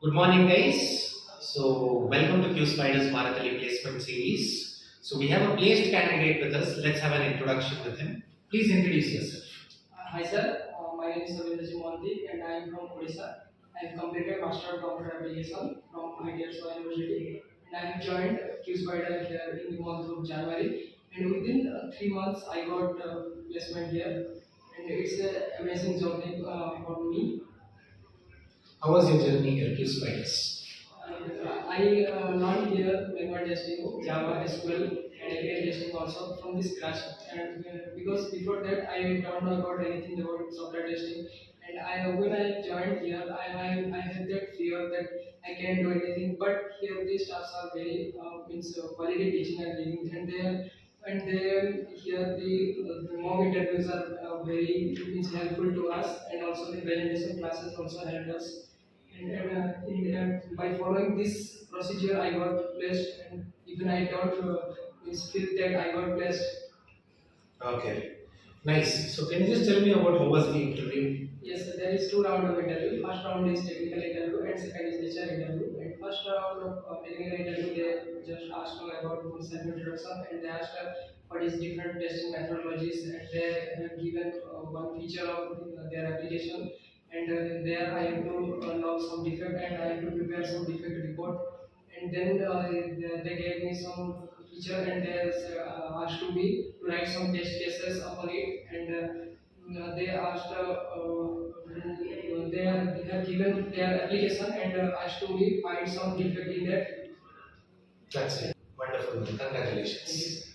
Good morning, guys. So, welcome to QSpiders Marathahalli placement series. So, we have a placed candidate with us. Let's have an introduction with him. Please introduce yourself. Hi sir, my name is SABYASACHI and I am from Odisha. I have completed Master of Computer Application from ITS University and I have joined QSpider here in the month of January, and within 3 months I got placement here, and it's an amazing journey for me. How was your journey here, QSpiders? I learned here manual testing, Java, SQL, and API testing also from the scratch. And because before that I don't know about anything about software testing, and when I joined here, I had that fear that I can't do anything. But here the staffs are very means quality teaching and giving, and then here the mock interviews are very means helpful to us, and also the presentation classes also helped us, by following this procedure, I got placed, and even I don't feel that I got placed. Okay, nice. So, can you just tell me about how was the interview? Yes, there is two round of interview. First round is technical interview, and second is HR interview. And first round of technical interview, they just asked me about self introduction, and they asked what is different testing methodologies, and they have given one feature of their application, and there I have to log some defect, and I have to prepare some defect report, and then they gave me some feature, and they asked to me to write some test cases upon it, and they asked they have given their application, and asked to me find some defect in that. That's it. Wonderful. Congratulations.